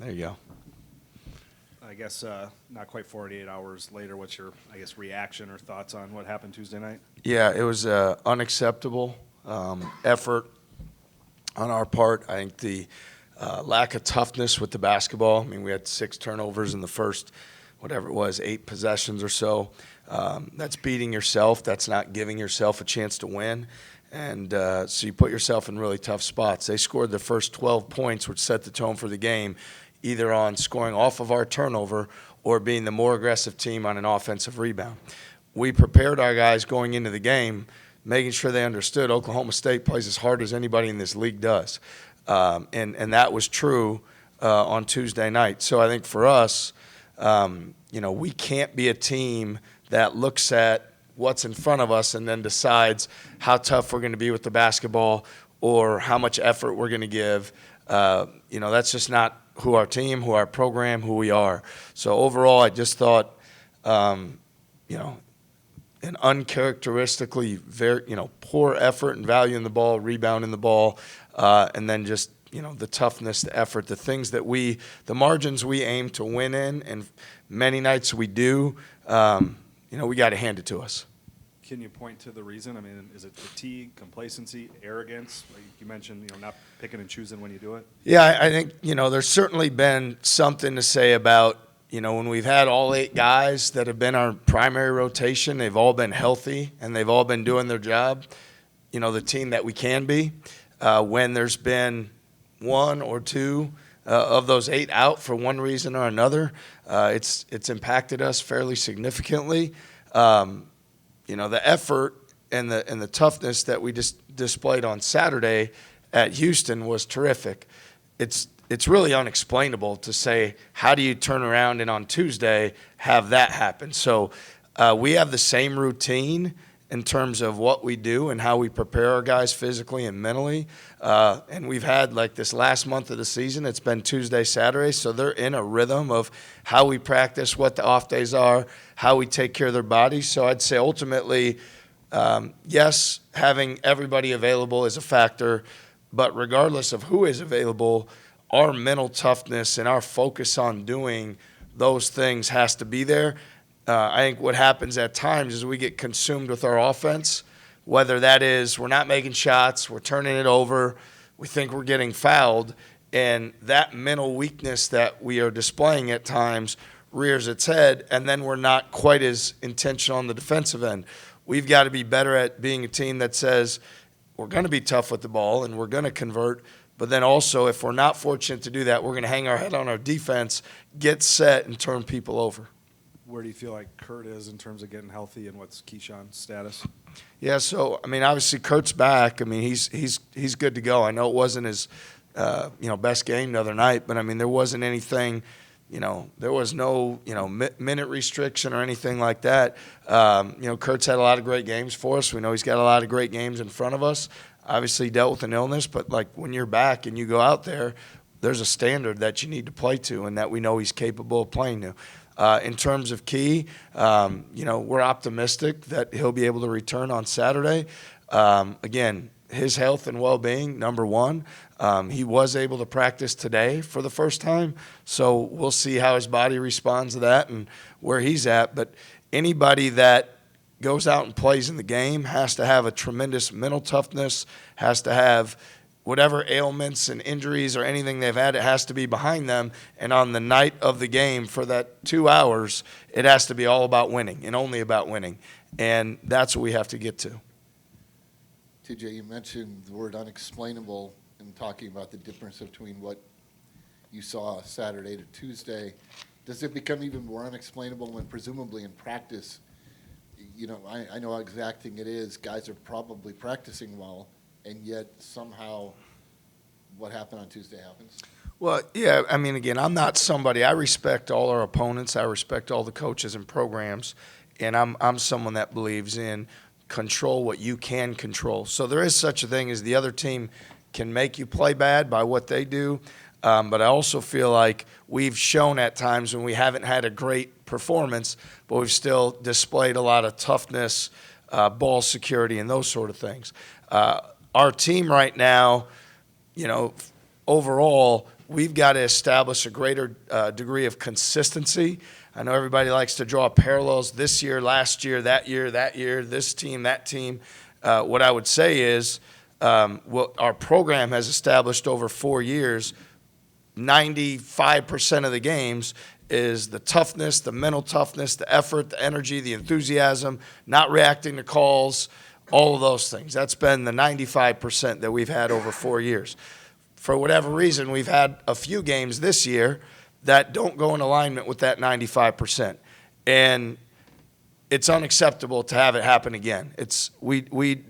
There you go. I guess not quite 48 hours later, what's your, reaction or thoughts on what happened Tuesday night? Yeah, it was unacceptable effort on our part. I think the lack of toughness with the basketball. I mean, we had 6 turnovers in the first, whatever it was, 8 possessions or so. That's beating yourself. That's not giving yourself a chance to win. And so you put yourself in really tough spots. They scored the first 12 points, which set the tone for the game, either on scoring off of our turnover or being the more aggressive team on an offensive rebound. We prepared our guys going into the game, making sure they understood Oklahoma State plays as hard as anybody in this league does. And that was true on Tuesday night. So I think for us, we can't be a team that looks at what's in front of us and then decides how tough we're going to be with the basketball or how much effort we're going to give. That's just not who our team, who our program, who we are. So overall, I just thought, an uncharacteristically very, poor effort and value in the ball, rebounding the ball, and then just, the toughness, the effort, the things that the margins we aim to win in, and many nights we do, we got to hand it to us. Can you point to the reason? I mean, is it fatigue, complacency, arrogance? Like you mentioned, not picking and choosing when you do it. Yeah, I think, there's certainly been something to say about, when we've had all 8 guys that have been our primary rotation, they've all been healthy and they've all been doing their job, the team that we can be. When there's been 1 or 2 of those 8 out for one reason or another, it's impacted us fairly significantly. The effort and the toughness that we just displayed on Saturday at Houston was terrific. It's really unexplainable to say, how do you turn around and on Tuesday have that happen? So we have the same routine in terms of what we do and how we prepare our guys physically and mentally. And we've had, like, this last month of the season, it's been Tuesday, Saturday, so they're in a rhythm of how we practice, what the off days are, how we take care of their bodies. So I'd say ultimately, yes, having everybody available is a factor, but regardless of who is available, our mental toughness and our focus on doing those things has to be there. I think what happens at times is we get consumed with our offense, whether that is we're not making shots, we're turning it over, we think we're getting fouled, and that mental weakness that we are displaying at times rears its head, and then we're not quite as intentional on the defensive end. We've got to be better at being a team that says we're going to be tough with the ball and we're going to convert, but then also if we're not fortunate to do that, we're going to hang our head on our defense, get set, and turn people over. Where do you feel like Kurt is in terms of getting healthy, and what's Keyshawn's status? Yeah, so obviously Kurt's back. He's good to go. I know it wasn't his best game the other night, but there wasn't anything, there was no minute restriction or anything like that. Kurt's had a lot of great games for us. We know he's got a lot of great games in front of us. Obviously dealt with an illness, but when you're back and you go out there, there's a standard that you need to play to, and that we know he's capable of playing to. In terms of Key, we're optimistic that he'll be able to return on Saturday. Again, his health and well-being, number one. He was able to practice today for the first time, so we'll see how his body responds to that and where he's at. But anybody that goes out and plays in the game has to have a tremendous mental toughness, has to have whatever ailments and injuries or anything they've had, it has to be behind them. And on the night of the game for that 2 hours, it has to be all about winning and only about winning. And that's what we have to get to. TJ, you mentioned the word unexplainable in talking about the difference between what you saw Saturday to Tuesday. Does it become even more unexplainable when presumably in practice, I know how exacting it is. Guys are probably practicing well, and yet somehow what happened on Tuesday happens? Well, yeah, again, I'm not somebody, I respect all our opponents, I respect all the coaches and programs, and I'm someone that believes in control what you can control. So there is such a thing as the other team can make you play bad by what they do, but I also feel like we've shown at times when we haven't had a great performance, but we've still displayed a lot of toughness, ball security, and those sort of things. Our team right now, overall, we've got to establish a greater degree of consistency. I know everybody likes to draw parallels this year, last year, that year, this team, that team. What I would say is what our program has established over 4 years, 95% of the games is the toughness, the mental toughness, the effort, the energy, the enthusiasm, not reacting to calls, all of those things. That's been the 95% that we've had over 4 years. For whatever reason, we've had a few games this year that don't go in alignment with that 95%. And it's unacceptable to have it happen again. We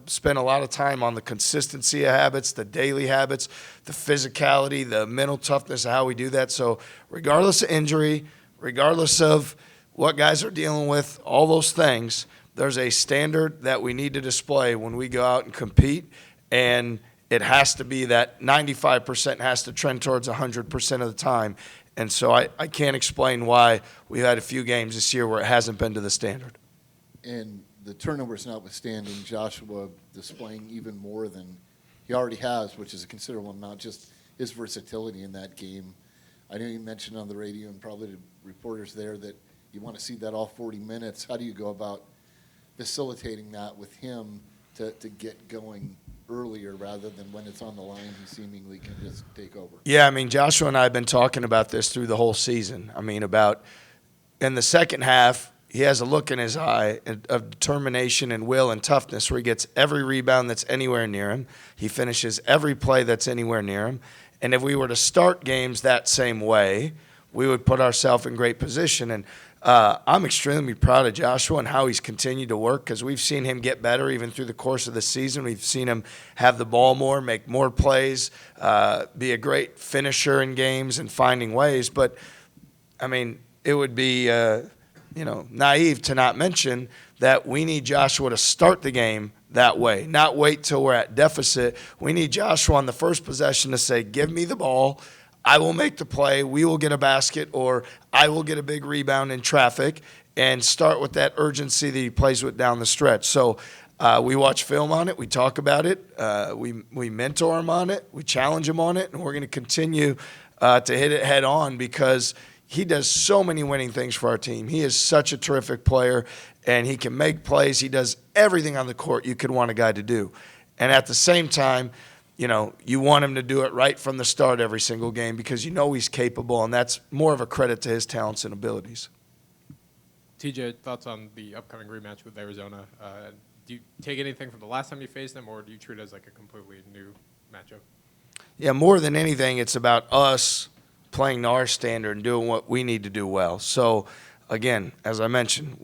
spend a lot of time on the consistency of habits, the daily habits, the physicality, the mental toughness of how we do that. So regardless of injury, regardless of what guys are dealing with, all those things, there's a standard that we need to display when we go out and compete, and it has to be that 95% has to trend towards 100% of the time. And so I can't explain why we've had a few games this year where it hasn't been to the standard. And the turnovers notwithstanding, Joshua displaying even more than he already has, which is a considerable amount, just his versatility in that game. I know you mentioned on the radio and probably the reporters there that you want to see that all 40 minutes. How do you go about facilitating that with him to get going earlier rather than when it's on the line, he seemingly can just take over? Yeah, I mean, Joshua and I have been talking about this through the whole season. I mean, about in the second half, he has a look in his eye of determination and will and toughness where he gets every rebound that's anywhere near him. He finishes every play that's anywhere near him. And if we were to start games that same way, we would put ourselves in great position. And I'm extremely proud of Joshua and how he's continued to work because we've seen him get better even through the course of the season. We've seen him have the ball more, make more plays, be a great finisher in games and finding ways. But, I mean, it would be naive to not mention that we need Joshua to start the game that way, not wait till we're at deficit. We need Joshua on the first possession to say, give me the ball. I will make the play, we will get a basket, or I will get a big rebound in traffic, and start with that urgency that he plays with down the stretch. So we watch film on it, we talk about it, we mentor him on it, we challenge him on it, and we're going to continue to hit it head on because he does so many winning things for our team. He is such a terrific player, and he can make plays. He does everything on the court you could want a guy to do. And at the same time, you want him to do it right from the start every single game because he's capable, and that's more of a credit to his talents and abilities. TJ, thoughts on the upcoming rematch with Arizona? Do you take anything from the last time you faced them, or do you treat it as like a completely new matchup? Yeah, more than anything, it's about us playing to our standard and doing what we need to do well. So, again, as I mentioned,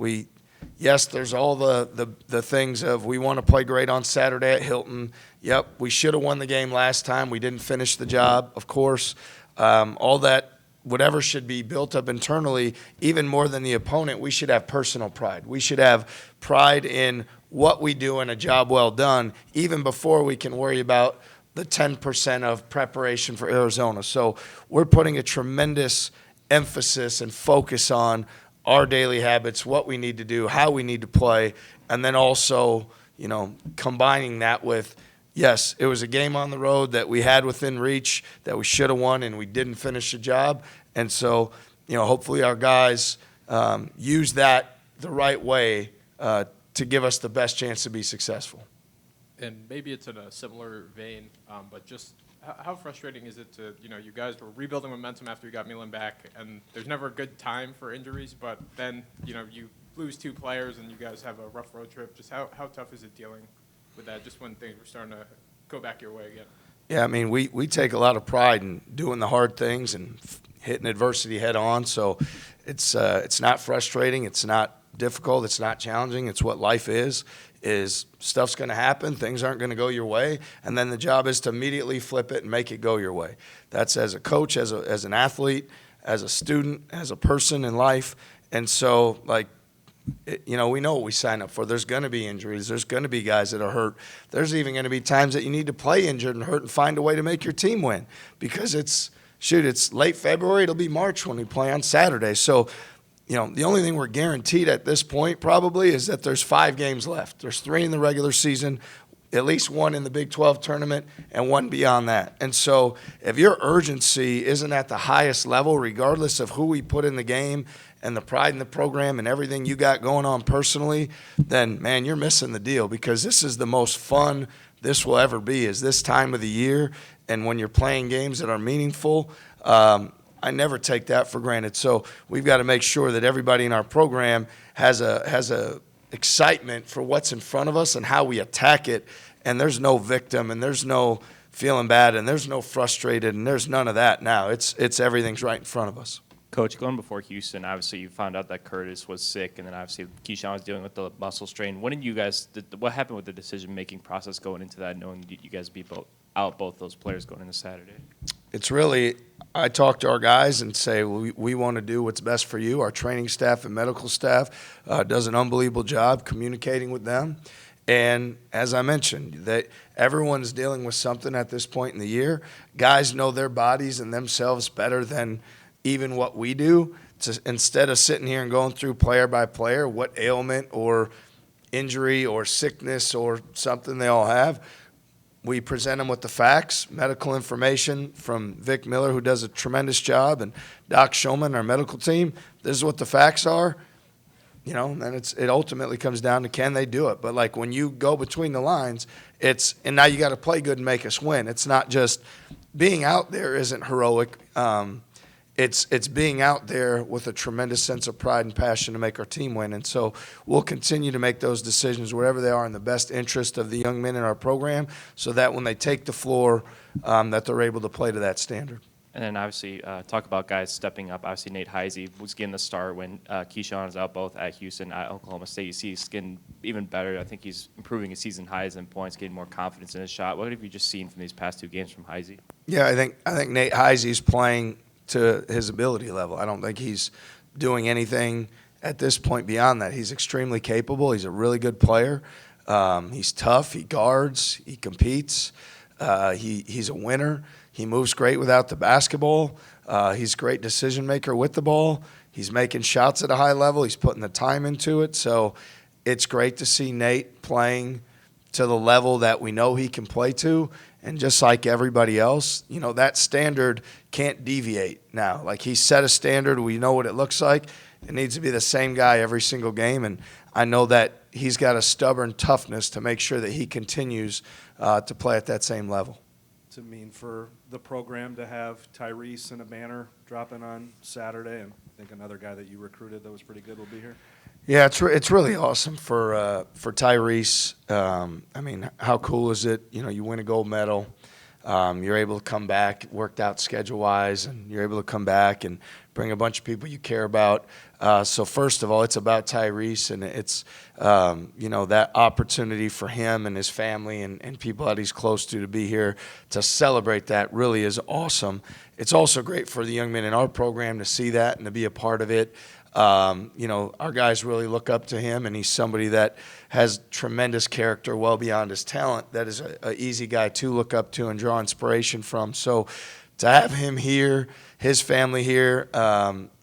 yes, there's all the things of we want to play great on Saturday at Hilton. Yep, we should have won the game last time. We didn't finish the job, of course. All that, whatever should be built up internally, even more than the opponent, we should have personal pride. We should have pride in what we do and a job well done, even before we can worry about the 10% of preparation for Arizona. So we're putting a tremendous emphasis and focus on our daily habits, what we need to do, how we need to play, and then also, combining that with, yes, it was a game on the road that we had within reach that we should have won and we didn't finish the job. And so, hopefully our guys use that the right way to give us the best chance to be successful. And maybe it's in a similar vein, but just how frustrating is it to, you guys were rebuilding momentum after you got Milan back, and there's never a good time for injuries, but then, you lose 2 players and you guys have a rough road trip. Just how tough is it dealing with that just when things were starting to go back your way again? Yeah, I mean, we take a lot of pride in doing the hard things and hitting adversity head on, so it's not frustrating, it's not difficult, it's not challenging, it's what life is stuff's going to happen, things aren't going to go your way, and then the job is to immediately flip it and make it go your way. That's as a coach, as an athlete, as a student, as a person in life. And so, we know what we sign up for. There's going to be injuries. There's going to be guys that are hurt. There's even going to be times that you need to play injured and hurt and find a way to make your team win because it's late February. It'll be March when we play on Saturday. So, the only thing we're guaranteed at this point probably is that there's 5 games left. There's 3 in the regular season, at least one in the Big 12 tournament and one beyond that. And so if your urgency isn't at the highest level, regardless of who we put in the game and the pride in the program and everything you got going on personally, then, man, you're missing the deal, because this is the most fun this will ever be, is this time of the year. And when you're playing games that are meaningful, I never take that for granted. So we've got to make sure that everybody in our program has a excitement for what's in front of us and how we attack it. And there's no victim, and there's no feeling bad, and there's no frustrated, and there's none of that now. It's everything's right in front of us. Coach, going before Houston, obviously you found out that Curtis was sick, and then obviously Keyshawn was dealing with the muscle strain. What happened with the decision-making process going into that, knowing you guys be out both those players going into Saturday? It's really, I talk to our guys and say, we want to do what's best for you. Our training staff and medical staff does an unbelievable job communicating with them. And as I mentioned, that everyone's dealing with something at this point in the year. Guys know their bodies and themselves better than even what we do. Instead of sitting here and going through player by player what ailment or injury or sickness or something they all have, we present them with the facts, medical information from Vic Miller, who does a tremendous job, and Doc Showman, our medical team. This is what the facts are. And it ultimately comes down to, can they do it? But like when you go between the lines, and now you got to play good and make us win. It's not just being out there isn't heroic. It's being out there with a tremendous sense of pride and passion to make our team win. And so we'll continue to make those decisions wherever they are in the best interest of the young men in our program, so that when they take the floor, that they're able to play to that standard. And then obviously talk about guys stepping up. Obviously Nate Heisey was getting the start when Keyshawn is out, both at Houston, at Oklahoma State. You see he's getting even better. I think he's improving his season highs in points, getting more confidence in his shot. What have you just seen from these past two games from Heisey? Yeah, I think Nate Heisey's playing to his ability level. I don't think he's doing anything at this point beyond that. He's extremely capable. He's a really good player. He's tough. He guards. He competes. He's a winner. He moves great without the basketball. He's a great decision maker with the ball. He's making shots at a high level. He's putting the time into it. So it's great to see Nate playing to the level that we know he can play to. And just like everybody else, that standard can't deviate now. Like, he set a standard. We know what it looks like. It needs to be the same guy every single game. And I know that he's got a stubborn toughness to make sure that he continues to play at that same level. To mean for the program to have Tyrese and a banner dropping on Saturday, and I think another guy that you recruited that was pretty good will be here. Yeah, it's really awesome for Tyrese. I mean, how cool is it? You win a gold medal. You're able to come back, worked out schedule-wise, and you're able to come back and bring a bunch of people you care about. So first of all, it's about Tyrese, and it's, that opportunity for him and his family and people that he's close to be here to celebrate that really is awesome. It's also great for the young men in our program to see that and to be a part of it. Our guys really look up to him, and he's somebody that has tremendous character well beyond his talent. That is an easy guy to look up to and draw inspiration from. So to have him here, his family here,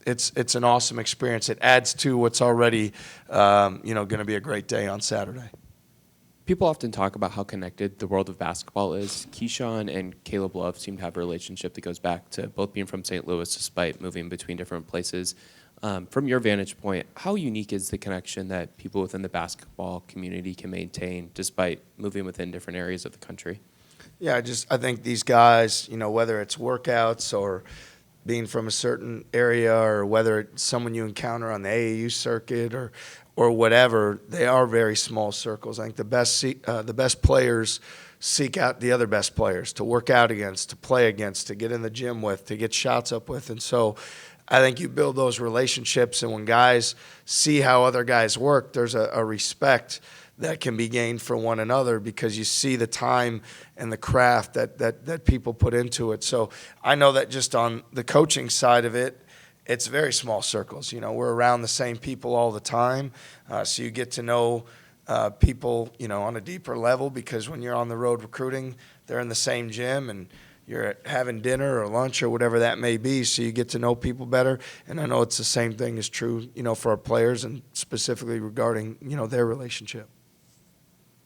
it's an awesome experience. It adds to what's already, going to be a great day on Saturday. People often talk about how connected the world of basketball is. Keyshawn and Caleb Love seem to have a relationship that goes back to both being from St. Louis despite moving between different places. From your vantage point, how unique is the connection that people within the basketball community can maintain despite moving within different areas of the country? Yeah, I think these guys, whether it's workouts or being from a certain area, or whether it's someone you encounter on the AAU circuit or whatever, they are very small circles. I think the best players seek out the other best players to work out against, to play against, to get in the gym with, to get shots up with. And so I think you build those relationships, and when guys see how other guys work, there's a respect that can be gained for one another because you see the time and the craft that people put into it. So I know that just on the coaching side of it, it's very small circles. We're around the same people all the time, so you get to know people, on a deeper level, because when you're on the road recruiting, they're in the same gym and you're having dinner or lunch or whatever that may be, so you get to know people better. And I know it's the same thing is true, for our players, and specifically regarding, their relationship.